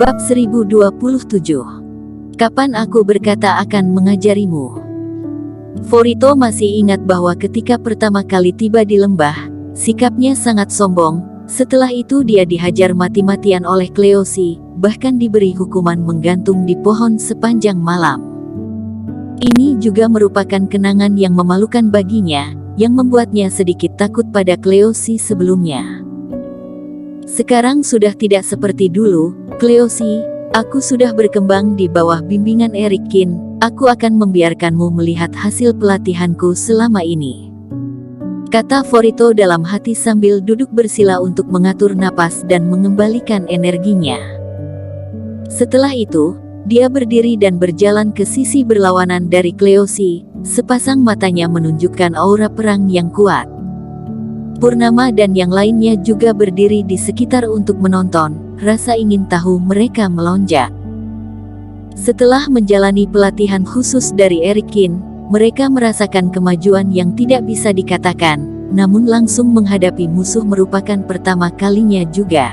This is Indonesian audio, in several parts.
Bab 1027. Kapan aku berkata akan mengajarimu? Forito masih ingat bahwa ketika pertama kali tiba di lembah, sikapnya sangat sombong. Setelah itu dia dihajar mati-matian oleh Cleosi, bahkan diberi hukuman menggantung di pohon sepanjang malam. Ini juga merupakan kenangan yang memalukan baginya, yang membuatnya sedikit takut pada Cleosi sebelumnya. Sekarang sudah tidak seperti dulu, Cleosi, aku sudah berkembang di bawah bimbingan Erikkin, aku akan membiarkanmu melihat hasil pelatihanku selama ini. Kata Forito dalam hati sambil duduk bersila untuk mengatur napas dan mengembalikan energinya. Setelah itu, dia berdiri dan berjalan ke sisi berlawanan dari Cleosi, sepasang matanya menunjukkan aura perang yang kuat. Purnama dan yang lainnya juga berdiri di sekitar untuk menonton, rasa ingin tahu mereka melonjak. Setelah menjalani pelatihan khusus dari Erikkin, mereka merasakan kemajuan yang tidak bisa dikatakan, namun langsung menghadapi musuh merupakan pertama kalinya juga.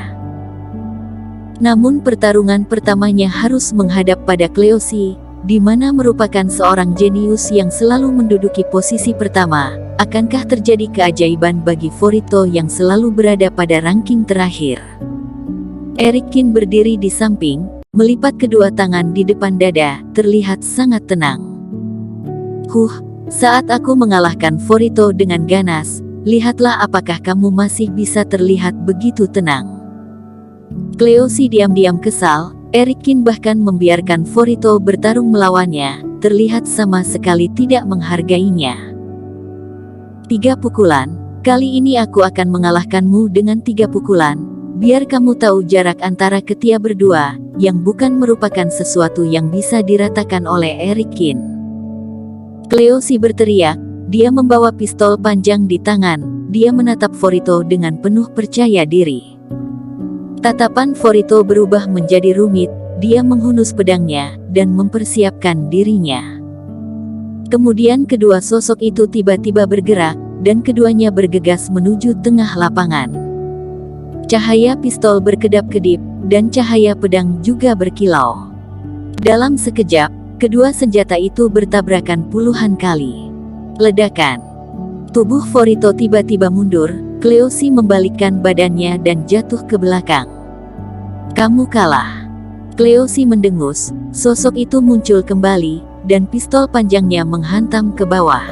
Namun pertarungan pertamanya harus menghadap pada Cleosi, di mana merupakan seorang jenius yang selalu menduduki posisi pertama. Akankah terjadi keajaiban bagi Forito yang selalu berada pada ranking terakhir? Erikkin berdiri di samping, melipat kedua tangan di depan dada, terlihat sangat tenang. Saat aku mengalahkan Forito dengan ganas, lihatlah apakah kamu masih bisa terlihat begitu tenang. Cleosi diam-diam kesal, Erikkin bahkan membiarkan Forito bertarung melawannya, terlihat sama sekali tidak menghargainya. 3 pukulan, kali ini aku akan mengalahkanmu dengan 3 pukulan, biar kamu tahu jarak antara ketia berdua, yang bukan merupakan sesuatu yang bisa diratakan oleh Erikkin. Cleosi berteriak, dia membawa pistol panjang di tangan, dia menatap Forito dengan penuh percaya diri. Tatapan Forito berubah menjadi rumit, dia menghunus pedangnya, dan mempersiapkan dirinya. Kemudian kedua sosok itu tiba-tiba bergerak, dan keduanya bergegas menuju tengah lapangan. Cahaya pistol berkedap-kedip, dan cahaya pedang juga berkilau. Dalam sekejap, kedua senjata itu bertabrakan puluhan kali. Ledakan. Tubuh Forito tiba-tiba mundur, Cleosi membalikkan badannya dan jatuh ke belakang. Kamu kalah. Cleosi mendengus, sosok itu muncul kembali, dan pistol panjangnya menghantam ke bawah.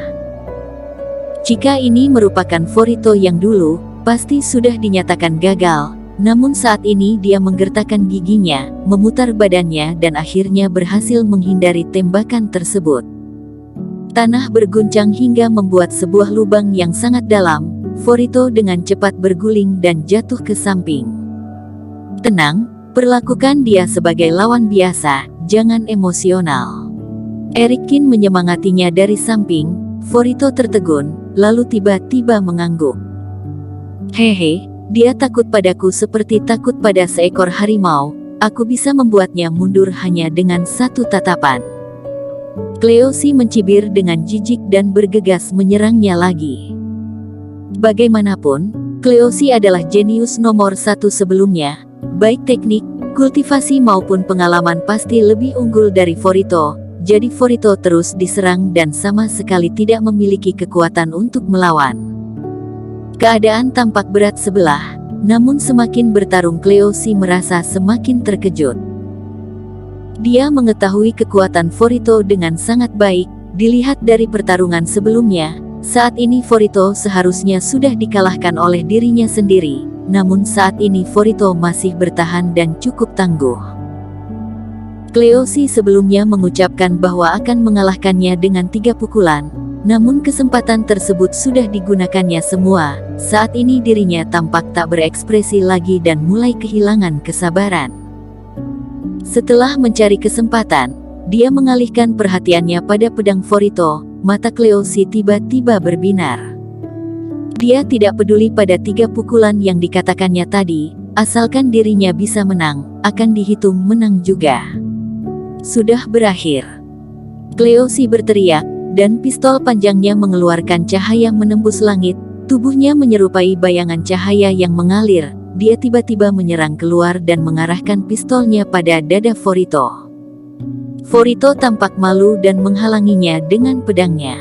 Jika ini merupakan Forito yang dulu, pasti sudah dinyatakan gagal, namun saat ini dia menggertakkan giginya, memutar badannya dan akhirnya berhasil menghindari tembakan tersebut. Tanah berguncang hingga membuat sebuah lubang yang sangat dalam, Forito dengan cepat berguling dan jatuh ke samping. Tenang, perlakukan dia sebagai lawan biasa, jangan emosional. Erikkin menyemangatinya dari samping, Forito tertegun, lalu tiba-tiba mengangguk. Hehe, dia takut padaku seperti takut pada seekor harimau, aku bisa membuatnya mundur hanya dengan satu tatapan. Cleosi mencibir dengan jijik dan bergegas menyerangnya lagi. Bagaimanapun, Cleosi adalah jenius nomor 1 sebelumnya, baik teknik, kultivasi maupun pengalaman pasti lebih unggul dari Forito. Jadi Forito terus diserang dan sama sekali tidak memiliki kekuatan untuk melawan. Keadaan tampak berat sebelah, namun semakin bertarung Cleosi merasa semakin terkejut. Dia mengetahui kekuatan Forito dengan sangat baik, dilihat dari pertarungan sebelumnya, saat ini Forito seharusnya sudah dikalahkan oleh dirinya sendiri, namun saat ini Forito masih bertahan dan cukup tangguh. Cleosi sebelumnya mengucapkan bahwa akan mengalahkannya dengan 3 pukulan, namun kesempatan tersebut sudah digunakannya semua. Saat ini dirinya tampak tak berekspresi lagi dan mulai kehilangan kesabaran. Setelah mencari kesempatan, dia mengalihkan perhatiannya pada pedang Forito, mata Cleosi tiba-tiba berbinar. Dia tidak peduli pada 3 pukulan yang dikatakannya tadi, asalkan dirinya bisa menang, akan dihitung menang juga. Sudah berakhir. Cleosi berteriak, dan pistol panjangnya mengeluarkan cahaya menembus langit, tubuhnya menyerupai bayangan cahaya yang mengalir, dia tiba-tiba menyerang keluar dan mengarahkan pistolnya pada dada Forito. Forito tampak malu dan menghalanginya dengan pedangnya.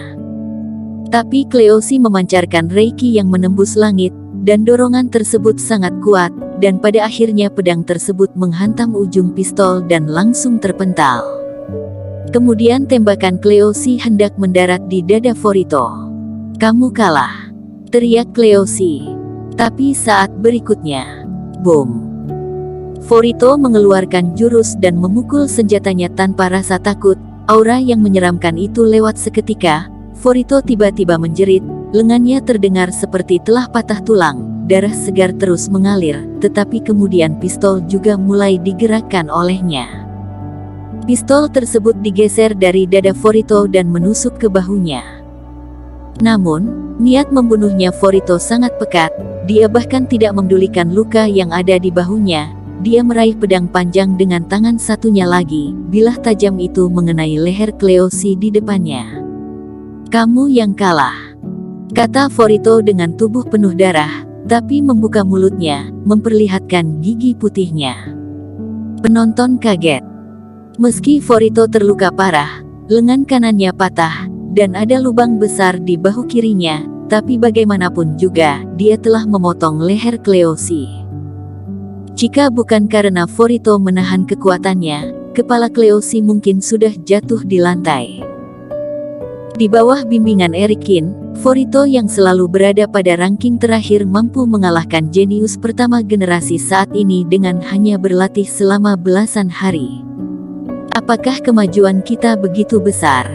Tapi Cleosi memancarkan reiki yang menembus langit, dan dorongan tersebut sangat kuat, dan pada akhirnya pedang tersebut menghantam ujung pistol dan langsung terpental. Kemudian tembakan Cleosi hendak mendarat di dada Forito. "Kamu kalah," teriak Cleosi. Tapi saat berikutnya, boom! Forito mengeluarkan jurus dan memukul senjatanya tanpa rasa takut. Aura yang menyeramkan itu lewat seketika. Forito tiba-tiba menjerit, lengannya terdengar seperti telah patah tulang, darah segar terus mengalir, tetapi kemudian pistol juga mulai digerakkan olehnya. Pistol tersebut digeser dari dada Forito dan menusuk ke bahunya. Namun, niat membunuhnya Forito sangat pekat, dia bahkan tidak memedulikan luka yang ada di bahunya. Dia meraih pedang panjang dengan tangan satunya lagi, bilah tajam itu mengenai leher Cleosi di depannya. "Kamu yang kalah," kata Forito dengan tubuh penuh darah, tapi membuka mulutnya, memperlihatkan gigi putihnya. Penonton kaget. Meski Forito terluka parah, lengan kanannya patah, dan ada lubang besar di bahu kirinya, tapi bagaimanapun juga, dia telah memotong leher Cleosi. Jika bukan karena Forito menahan kekuatannya, kepala Cleosi mungkin sudah jatuh di lantai. Di bawah bimbingan Erikin, Forito yang selalu berada pada ranking terakhir mampu mengalahkan jenius pertama generasi saat ini dengan hanya berlatih selama belasan hari. "Apakah kemajuan kita begitu besar?"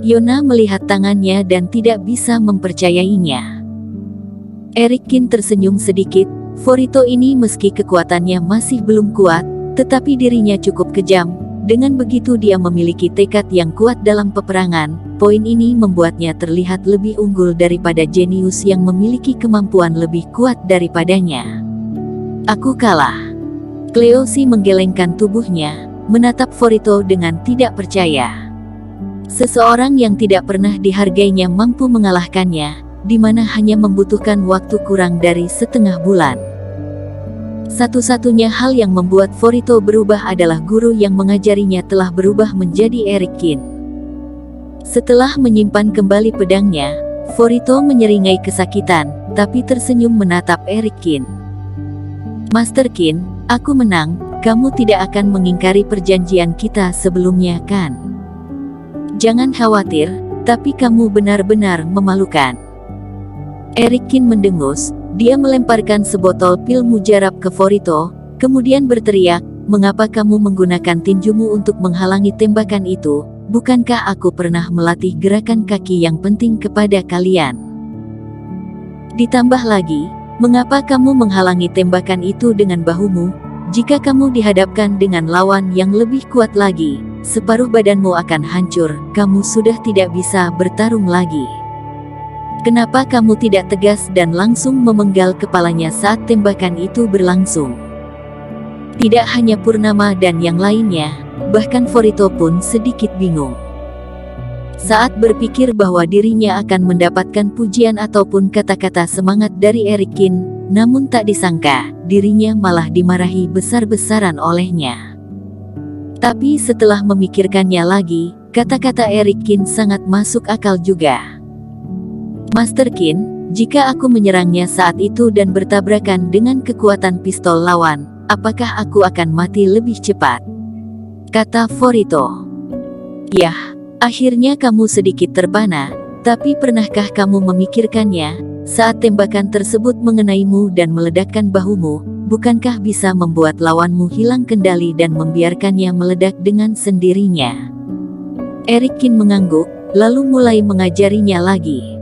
Yona melihat tangannya dan tidak bisa mempercayainya. Erikin tersenyum sedikit. Forito ini meski kekuatannya masih belum kuat, tetapi dirinya cukup kejam. Dengan begitu dia memiliki tekad yang kuat dalam peperangan. Poin ini membuatnya terlihat lebih unggul daripada jenius yang memiliki kemampuan lebih kuat daripadanya. "Aku kalah." Cleosi menggelengkan tubuhnya, menatap Forito dengan tidak percaya. Seseorang yang tidak pernah dihargainya mampu mengalahkannya, di mana hanya membutuhkan waktu kurang dari setengah bulan. Satu-satunya hal yang membuat Forito berubah adalah guru yang mengajarinya telah berubah menjadi Erikin. Setelah menyimpan kembali pedangnya, Forito menyeringai kesakitan, tapi tersenyum menatap Erikin. "Master Qin, aku menang, kamu tidak akan mengingkari perjanjian kita sebelumnya kan? Jangan khawatir, tapi kamu benar-benar memalukan." Erikin mendengus. Dia melemparkan sebotol pil mujarab ke Forito, kemudian berteriak, "Mengapa kamu menggunakan tinjumu untuk menghalangi tembakan itu? Bukankah aku pernah melatih gerakan kaki yang penting kepada kalian? Ditambah lagi, mengapa kamu menghalangi tembakan itu dengan bahumu? Jika kamu dihadapkan dengan lawan yang lebih kuat lagi, separuh badanmu akan hancur, kamu sudah tidak bisa bertarung lagi. Kenapa kamu tidak tegas dan langsung memenggal kepalanya saat tembakan itu berlangsung?" Tidak hanya Purnama dan yang lainnya, bahkan Forito pun sedikit bingung. Saat berpikir bahwa dirinya akan mendapatkan pujian ataupun kata-kata semangat dari Erikin, namun tak disangka, dirinya malah dimarahi besar-besaran olehnya. Tapi setelah memikirkannya lagi, kata-kata Erikin sangat masuk akal juga. "Master Qin, jika aku menyerangnya saat itu dan bertabrakan dengan kekuatan pistol lawan, apakah aku akan mati lebih cepat?" kata Forito. "Yah, akhirnya kamu sedikit terpana, tapi pernahkah kamu memikirkannya, saat tembakan tersebut mengenaimu dan meledakkan bahumu, bukankah bisa membuat lawanmu hilang kendali dan membiarkannya meledak dengan sendirinya?" Erikin mengangguk, lalu mulai mengajarinya lagi.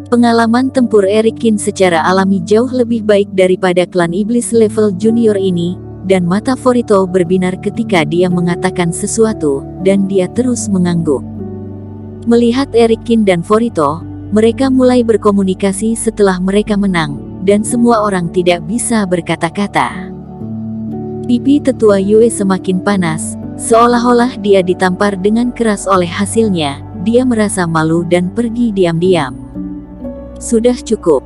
Pengalaman tempur Erikin secara alami jauh lebih baik daripada klan iblis level junior ini, dan mata Forito berbinar ketika dia mengatakan sesuatu, dan dia terus mengangguk. Melihat Erikin dan Forito, mereka mulai berkomunikasi setelah mereka menang, dan semua orang tidak bisa berkata-kata. Pipi tetua Yue semakin panas, seolah-olah dia ditampar dengan keras oleh hasilnya. Dia merasa malu dan pergi diam-diam. Sudah cukup.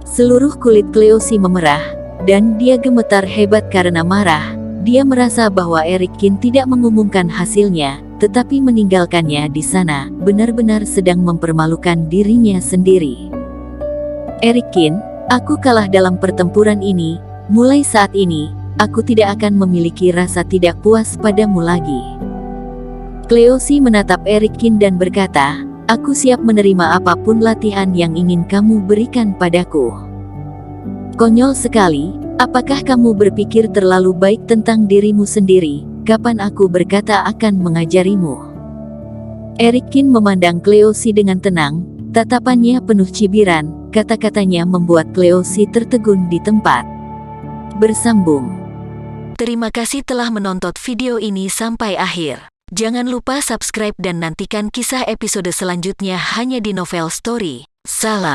Seluruh kulit Cleosi memerah, dan dia gemetar hebat karena marah. Dia merasa bahwa Erikin tidak mengumumkan hasilnya, tetapi meninggalkannya di sana, benar-benar sedang mempermalukan dirinya sendiri. Erikin, aku kalah dalam pertempuran ini. Mulai saat ini, aku tidak akan memiliki rasa tidak puas padamu lagi. Cleosi menatap Erikin dan berkata, aku siap menerima apapun latihan yang ingin kamu berikan padaku. Konyol sekali, apakah kamu berpikir terlalu baik tentang dirimu sendiri? Kapan aku berkata akan mengajarimu? Erikin memandang Cleosi dengan tenang, tatapannya penuh cibiran, kata-katanya membuat Cleosi tertegun di tempat. Bersambung. Terima kasih telah menonton video ini sampai akhir. Jangan lupa subscribe dan nantikan kisah episode selanjutnya hanya di Novel Story. Salam.